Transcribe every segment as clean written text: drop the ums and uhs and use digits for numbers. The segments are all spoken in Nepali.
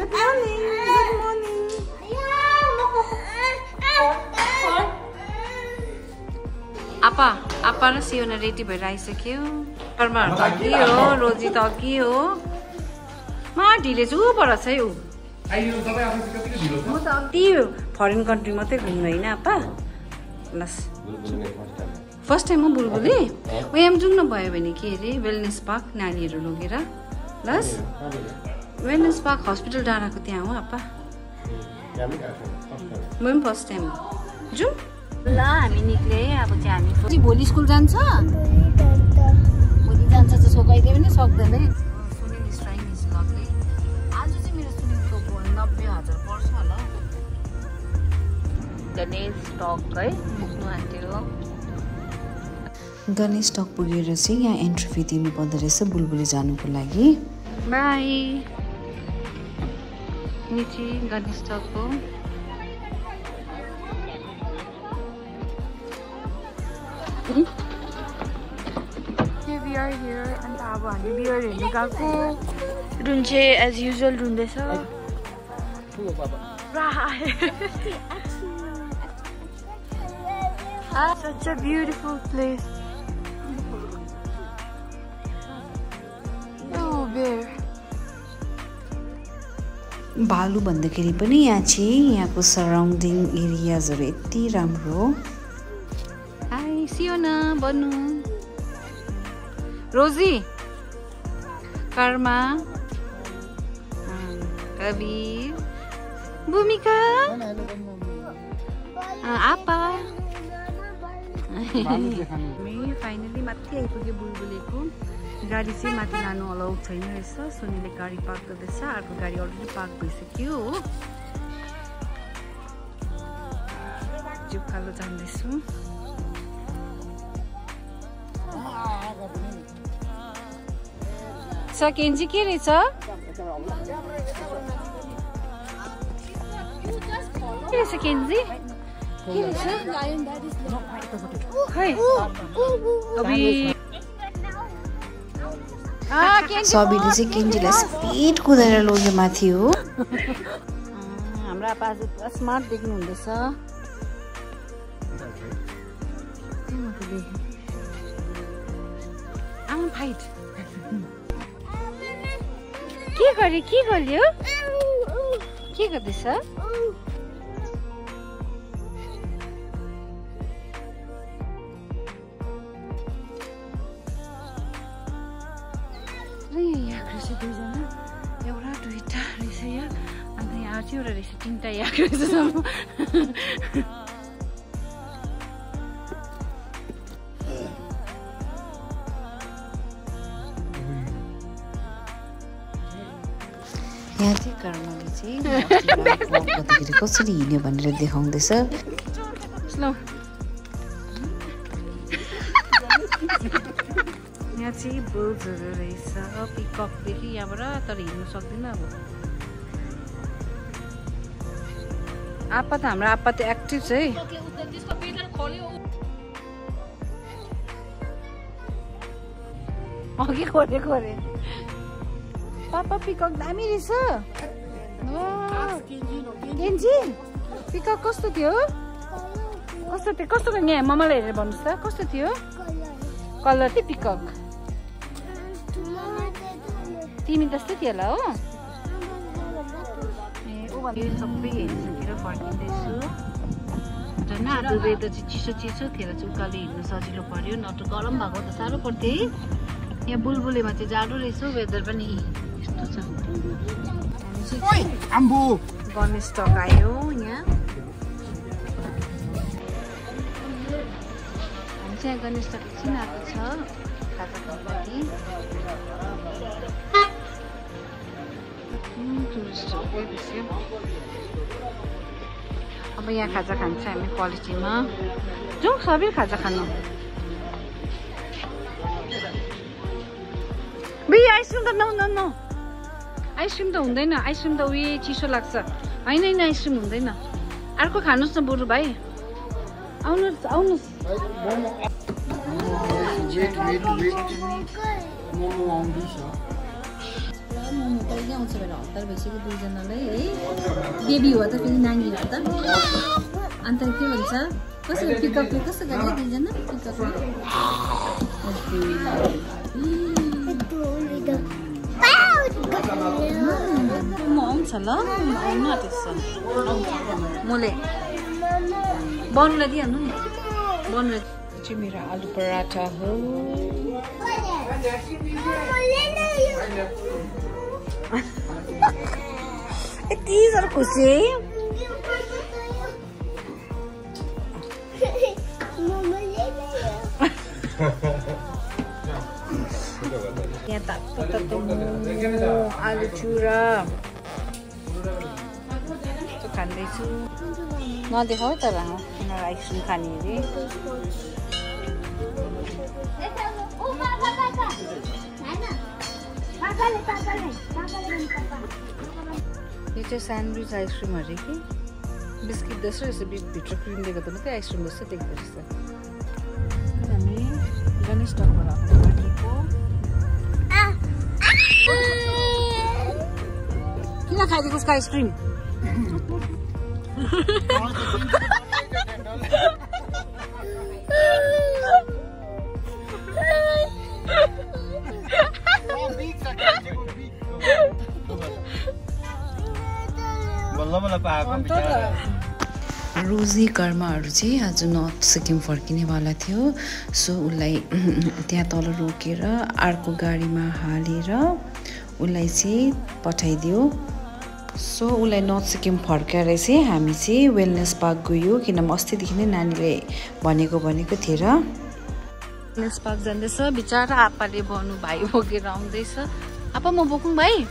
Good morning. Good morning. Apa र सियोना रेडी भएर आइसक्यो। कर्महरू त के हो, रोजी त के हो। मा ढिले छु ऊबाट छ है ऊ। म त अति फरेन कन्ट्री मात्रै घुम्नु होइन आपा। लस फर्स्ट टाइम हो बुलबुली। यहाँ जाउँ न भयो भने के अरे वेलनेस पार्क नानीहरू लगेर। लस वेलनेस पार्क हस्पिटल डाँडाको त्यहाँ हो आपा। म पनि फर्स्ट टाइम हो। जाउँ ल हामी निक्ले अब चाहिँ हामी भोलि स्कुल जान्छ। भोलि जान्छ जसको कहिले पनि सक्दैन। सुनिल इज ट्राइङ हिज लकले। आज चाहिँ मेरो सुनिलको 90,000 पर्छ होला। गणेश टक है पुग्नु आँट्यो। गणेश टक पुगेर चाहिँ यहाँ एन्ट्री फी दिनु पर्दो रहेछ बुलबुली जानुको लागि। बाई निची गणेश टकको We are here and अब हामी बियर हेर्नु गएको। रुन चाहिँ एज युजुअल रुन्दैछ। Such a beautiful place. Oh, bear. भालु भन्दाखेरि पनि यहाँ चाहिँ यहाँको सराउन्डिङ एरियाजहरू यति राम्रो हो। हाई सियोना बन्नु रोजी कर्मा कबीर भूमिका आपा फाइनली माथि आइपुग्यो बुलबुलेको। गाडी चाहिँ माथि लानु अलाउड छैन रहेछ। सोनीले गाडी पार्क गर्दैछ। अर्को गाडी अलरेडी पार्क भइसक्यो हो। जुकालो जाँदैछु। केन्जी के रहेछ? के रहेछ केन्जी? के रहेछ? सबीले चाहिँ केन्जीलाई स्पिड कुदाएर लग्यो माथि हो। हाम्रो आपा आज पुरा स्मार्ट देख्नु हुँदैछ। आमा फाइट के गर्यो के गर्दैछ? दुईजना एउटा दुईटा रहेछ यहाँ। अन्त यहाँ अर्को रहेछ तिनवटा यहाँ रहेछ। यहाँ चाहिँ कर्मले चाहिँ कसरी हिँड्यो भनेर देखाउँदैछ। यहाँ चाहिँ बर्ड्सहरू रहेछ पिककदेखि यहाँबाट तर हिँड्नु सक्दैन। अब आपा त हाम्रो आपा त एक्टिभ छ है। अघि खोरे पापा पिकक दामी रहेछ। केन्जी पिकक कस्तो थियो? कस्तो यहाँ मम्मालाई हेरेर भन्नुहोस् त कस्तो थियो कलर थियो पिकक? तिमी जस्तै थियो होला हो। सबै हेरिसकेर फर्किँदैछु। झन् आज वेदर चाहिँ चिसो थिएर चाहिँ उकालो हिँड्नु सजिलो पर्यो। नत्र गरम भएको त साह्रो पर्थ्यो है। यहाँ बुलबुलेमा चाहिँ जाडो रहेछ वेदर पनि यस्तो छ। गणेश टक आयो यहाँ। हामी चाहिँ गणेश टक एकछिन आएको छ खाजा खानको लागि। अब यहाँ खाजा खान्छ हामी क्वालिटीमा। जाउँ सबै खाजा खानु। आइसक्रिम त न आइसक्रिम त हुँदैन। आइसक्रिम त उयो चिसो लाग्छ। होइन आइसक्रिम हुँदैन। अर्को खानुहोस् न बरु भाइ। आउनुहोस्। म कहिले आउँछ भनेर हतार भइसक्यो दुईजनालाई है बेबी हो त फेरि नानी हो त अन्त के भन्छ कसरी पिकअपले कस्तो गरे दुईजना पिकअपले म आउँछ ल आउनु आँटेछ मैले बनुलाई दिइहाल्नु नि बनुलाई चाहिँ मेरो आलु पराठा हो यति साह्रो खुसी है यहाँ तातो तातो आलु चुरा खाँदैछु नदेखाऊ तर उनीहरू आइसक्रिम खाने अरे यो चाहिँ स्यान्डविच आइसक्रिम अरे कि बिस्किट जस्तो रहेछ भित्र क्रिम दिएको त मात्रै आइसक्रिम जस्तो देख्दो रहेछ हामी गणेश टकबाट राखेको किन खाइदिएको उसको आइसक्रिम रोजी कर्माहरू चाहिँ आज नर्थ सिक्किम फर्किनेवाला थियो सो उसलाई त्यहाँ तल रोकेर अर्को गाडीमा हालेर उसलाई चाहिँ पठाइदियो सो उसलाई नर्थ सिक्किम फर्काएर चाहिँ हामी चाहिँ वेलनेस पार्क गयो किनभने अस्तिदेखि नै नानीले भनेको थिएँ र वेलनेस पार्क जाँदैछ बिचरा आप्पाले बनु भाइ बोकेर आउँदैछ आप्पा म बोकौँ भाइ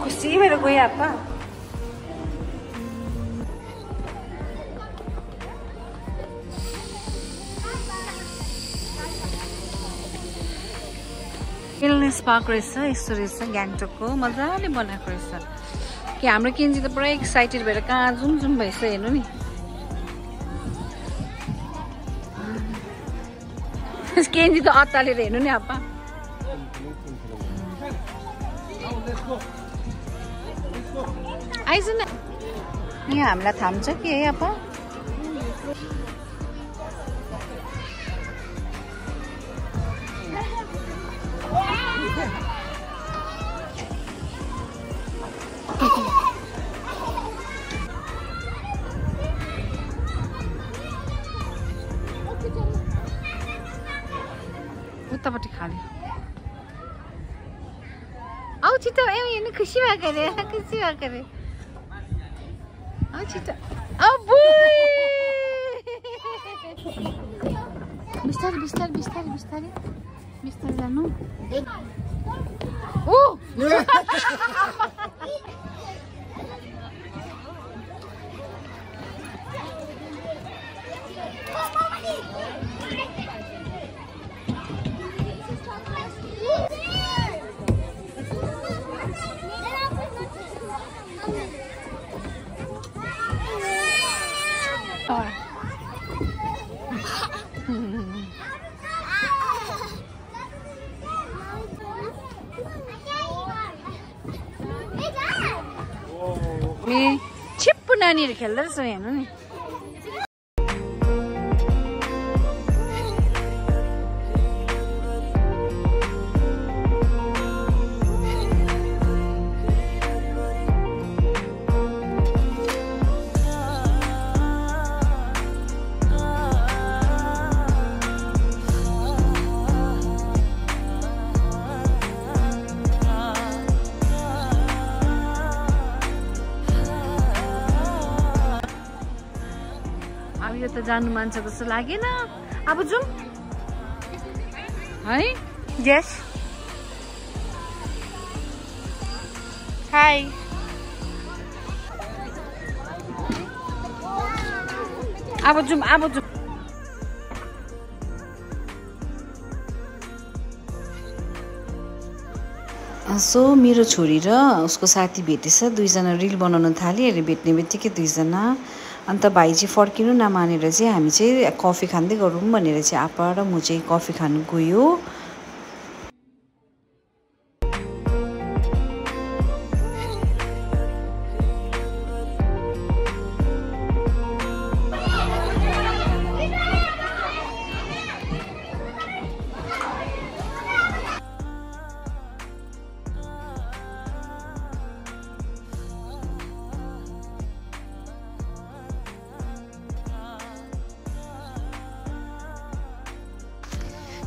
खुसी भएर गयो आप्पा वेलनेस पार्क रहेछ यस्तो रहेछ गान्तोकको मजाले बनाएको रहेछ कि हाम्रो केन्जी त पुरा एक्साइटेड भएर कहाँ जुम भएछ हेर्नु नि केन्जी त अत्तालेर हेर्नु नि आप्पा आइज न यहाँ हामीलाई थाम्छ कि है आप्पा उतापट्टि खाली आऊ छिटो ए खुसी भएको अरे खुसी भएको अरे आऊ छिटो अबु बिस्तारै बिस्तारै बिस्तारै बिस्तारै बिस्तारै जानु ओ छिप्पु नानीहरू खेल्दो रहेछ हेर्नु नि यो त जानु मान्छ जस्तो लागेन अब जाउँ है जेस हाई अब जाउँ सो मेरो छोरी र उसको साथी भेटेछ दुईजना रिल बनाउन थाले अरे भेट्ने बित्तिकै दुईजना अन्त भाइ चाहिँ फर्किनु नमानेर चाहिँ हामी चाहिँ कफी खाँदै गरौँ भनेर चाहिँ आपा र म चाहिँ कफी खानु गयो।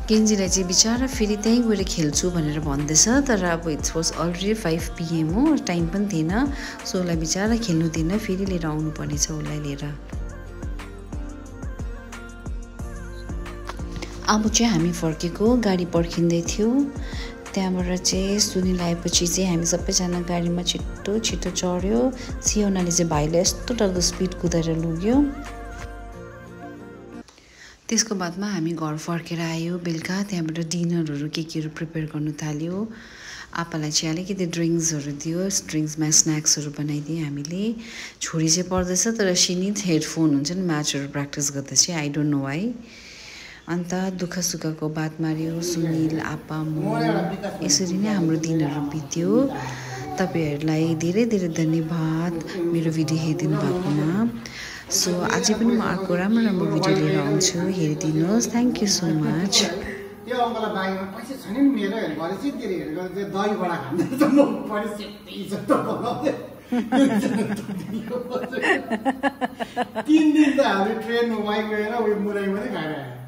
केन्जीलाई चाहिँ बिचारा फेरि त्यहीँ गएर खेल्छु भनेर भन्दैछ, तर अब इट्स वाज अलरेडी 5 PM हो, टाइम पनि थिएन। सो उसलाई बिचारा खेल्नु दिएन, फेरि लिएर आउनुपर्ने छ उसलाई लिएर। अब चाहिँ हामी फर्केको, गाडी पर्खिँदै थियो। त्यहाँबाट चाहिँ सुनिल आएपछि चाहिँ हामी सबैजना गाडीमा छिट्टो छिट्टो चढ्यो। सियोनाले चाहिँ भाइलाई यस्तो डरलाग्दो स्पिड कुदाएर लग्यो। त्यसको बादमा हामी घर फर्केर आयो बेलुका। त्यहाँबाट डिनरहरू केहरू प्रिपेयर गर्नु थाल्यो। आपालाई चाहिँ अलिकति ड्रिङ्क्सहरू दियो, ड्रिङ्क्समा स्न्याक्सहरू बनाइदियो हामीले। छोरी चाहिँ पढ्दैछ, तर सिनिथ हेडफोन हुन्छ नि म्याचहरू प्र्याक्टिस गर्दा चाहिँ, आई डोन्ट नो वाइ। अन्त दुःख सुखको बात मार्यो सुनिल, आपा, म। यसरी नै हाम्रो दिनहरू बित्यो। तपाईँहरूलाई धेरै धेरै धन्यवाद मेरो भिडियो हेरिदिनु भएकोमा। सो अझै पनि म अर्को राम्रो राम्रो भिडियो लिएर आउँछु, हेरिदिनुहोस्। Thank you so much. त्यो अङ्कललाई बाइकमा पैसा छैन नि मेरो घरि चाहिँ तेरि हेरेर त्यो दही बडा खाँदैछ म पनि सेप्टी जस्तो बनाउँदै 3 दिन त हामी ट्रेनमा बाइक गएर उयो मुराई मात्रै खाएर आयो।